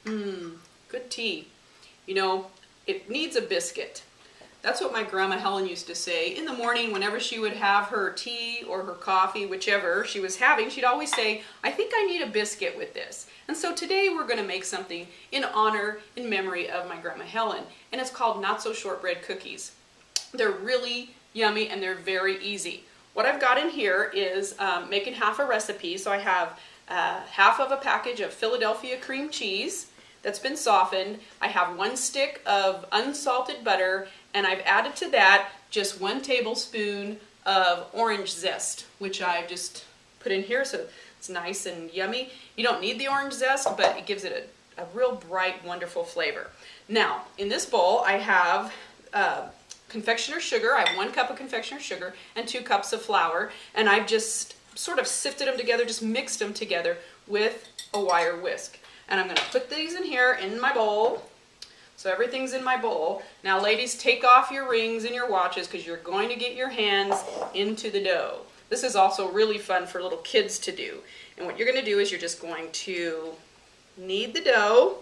Good tea. You know, it needs a biscuit. That's what my grandma Helen used to say. In the morning, whenever she would have her tea or her coffee, whichever she was having, she'd always say, I think I need a biscuit with this. And so today we're going to make something in honor, in memory of my grandma Helen. And it's called not-so-shortbread cookies. They're really yummy and they're very easy. What I've got in here is making half a recipe. So I have half of a package of Philadelphia cream cheese that's been softened. I have 1 stick of unsalted butter, and I've added to that just 1 tablespoon of orange zest, which I've just put in here so it's nice and yummy. You don't need the orange zest, but it gives it a real bright, wonderful flavor. Now, in this bowl, I have confectioner's sugar. I have 1 cup of confectioner's sugar and 2 cups of flour, and I've just sort of sifted them together, just mixed them together with a wire whisk. And I'm going to put these in here in my bowl. So everything's in my bowl. Now ladies, take off your rings and your watches because you're going to get your hands into the dough. This is also really fun for little kids to do. And what you're going to do is you're just going to knead the dough,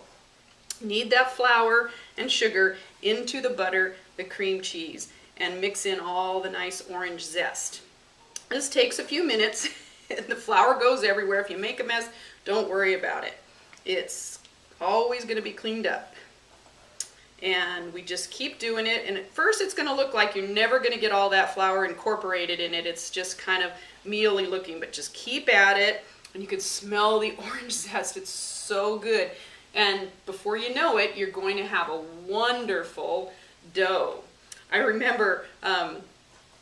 knead that flour and sugar into the butter, the cream cheese, and mix in all the nice orange zest. This takes a few minutes and the flour goes everywhere. If you make a mess, don't worry about it. It's always going to be cleaned up. And we just keep doing it. And at first it's going to look like you're never going to get all that flour incorporated in it. It's just kind of mealy looking, but just keep at it. And you can smell the orange zest. It's so good. And before you know it, you're going to have a wonderful dough. I remember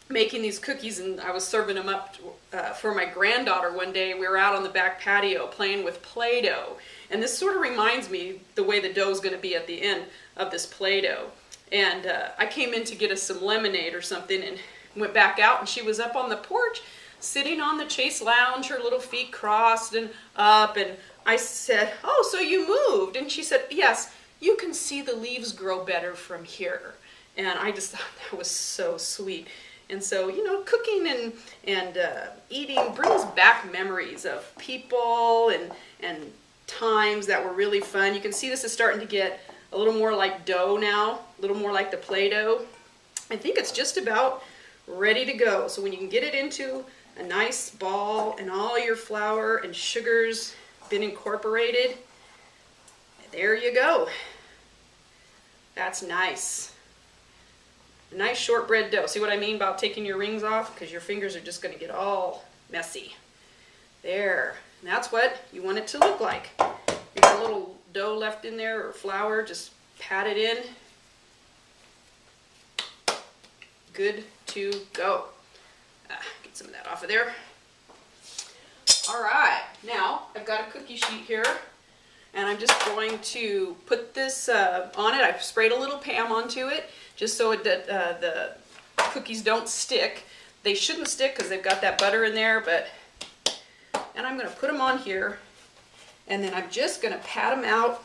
making these cookies, and I was serving them up for my granddaughter one day. We were out on the back patio playing with Play-Doh. And this sort of reminds me the way the dough is going to be at the end of this Play-Doh. And I came in to get us some lemonade or something and went back out, and she was up on the porch sitting on the Chase Lounge, her little feet crossed and up. And I said, oh, so you moved? And she said, yes, you can see the leaves grow better from here. And I just thought that was so sweet. And so, you know, cooking and eating brings back memories of people and times that were really fun. You can see this is starting to get a little more like dough now, a little more like the Play-Doh. I think it's just about ready to go. So when you can get it into a nice ball and all your flour and sugar's been incorporated, there you go. That's nice. A nice shortbread dough. See what I mean about taking your rings off? Because your fingers are just going to get all messy. There. And that's what you want it to look like. You got a little dough left in there or flour, just pat it in. Good to go. Get some of that off of there. All right. Now I've got a cookie sheet here. And I'm just going to put this on it. I've sprayed a little Pam onto it just so that the cookies don't stick. They shouldn't stick because they've got that butter in there, and I'm going to put them on here, and then I'm just going to pat them out.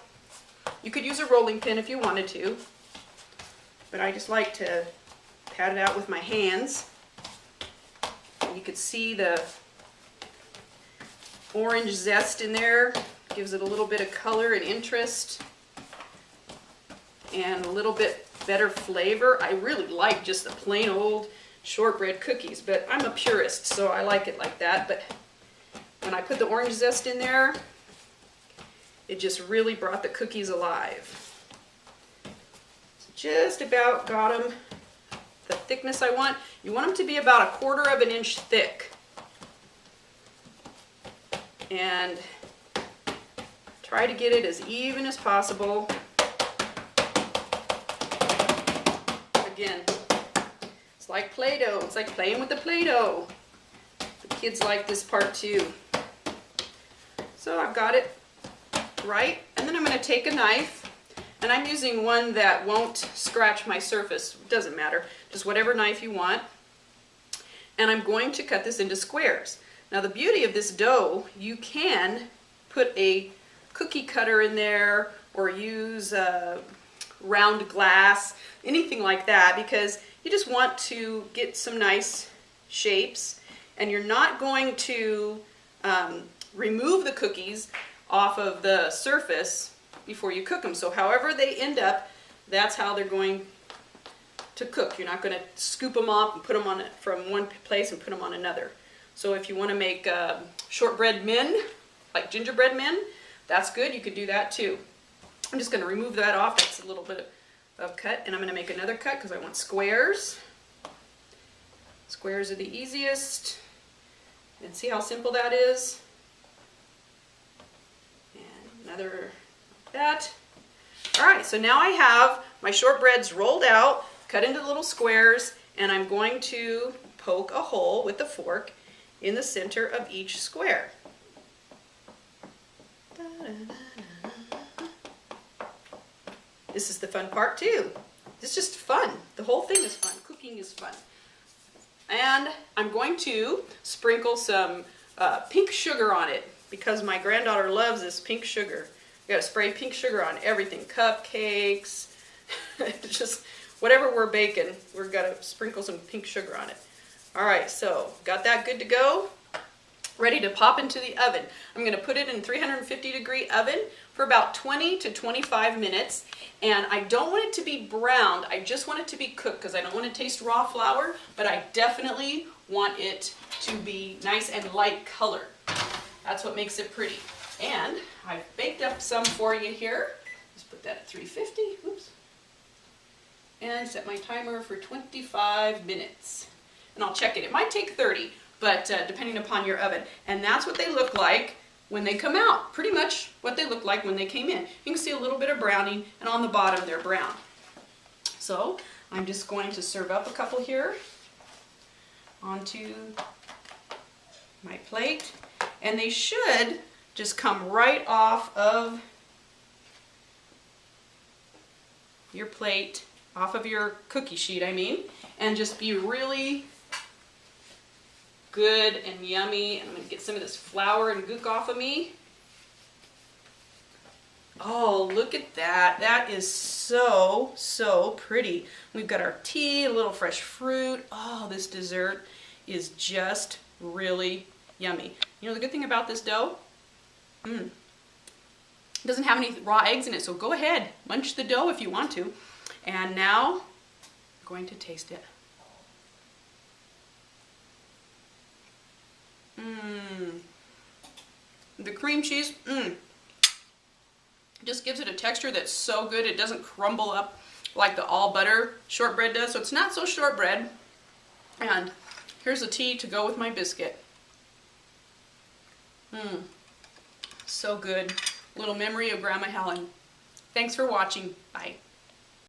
You could use a rolling pin if you wanted to, but I just like to pat it out with my hands. And you could see the orange zest in there. Gives it a little bit of color and interest and a little bit better flavor. I really like just the plain old shortbread cookies, but I'm a purist, so I like it like that. But when I put the orange zest in there, it just really brought the cookies alive. Just about got them the thickness I want. You want them to be about 1/4 of an inch thick. And try to get it as even as possible. Again, it's like Play-Doh. It's like playing with the Play-Doh. The kids like this part too. So I've got it right. And then I'm going to take a knife. And I'm using one that won't scratch my surface. It doesn't matter. Just whatever knife you want. And I'm going to cut this into squares. Now the beauty of this dough, you can put a cookie cutter in there or use round glass, anything like that, because you just want to get some nice shapes, and you're not going to remove the cookies off of the surface before you cook them. So however they end up, that's how they're going to cook. You're not going to scoop them off and put them on from one place and put them on another. So if you want to make shortbread men, like gingerbread men, that's good. You could do that too. I'm just going to remove that off. That's a little bit of cut, and I'm going to make another cut because I want squares. Squares are the easiest. And see how simple that is? And another like that. All right, so now I have my shortbreads rolled out, cut into little squares, and I'm going to poke a hole with the fork in the center of each square. This is the fun part too. It's just fun. The whole thing is fun. Cooking is fun. And I'm going to sprinkle some pink sugar on it because my granddaughter loves this pink sugar. You gotta spray pink sugar on everything. Cupcakes, just whatever we're baking, we're gonna sprinkle some pink sugar on it. All right, so got that good to go. Ready to pop into the oven. I'm going to put it in 350-degree oven for about 20 to 25 minutes. And I don't want it to be browned. I just want it to be cooked because I don't want to taste raw flour, but I definitely want it to be nice and light colored. That's what makes it pretty. And I've baked up some for you here. Let's put that at 350. Oops. And set my timer for 25 minutes. And I'll check it. It might take 30. But depending upon your oven. And that's what they look like when they come out. Pretty much what they look like when they came in. You can see a little bit of browning, and on the bottom they're brown. So I'm just going to serve up a couple here onto my plate. And they should just come right off of your plate, off of your cookie sheet, I mean, and just be really good and yummy. And I'm going to get some of this flour and gook off of me. Oh, look at that. That is so, so pretty. We've got our tea, a little fresh fruit. Oh, this dessert is just really yummy. You know the good thing about this dough? It doesn't have any raw eggs in it, so go ahead, munch the dough if you want to. And now I'm going to taste it. The cream cheese, just gives it a texture that's so good. It doesn't crumble up like the all butter shortbread does, so it's not so shortbread. And here's the tea to go with my biscuit. So good. Little memory of Grandma Helen. Thanks for watching. Bye.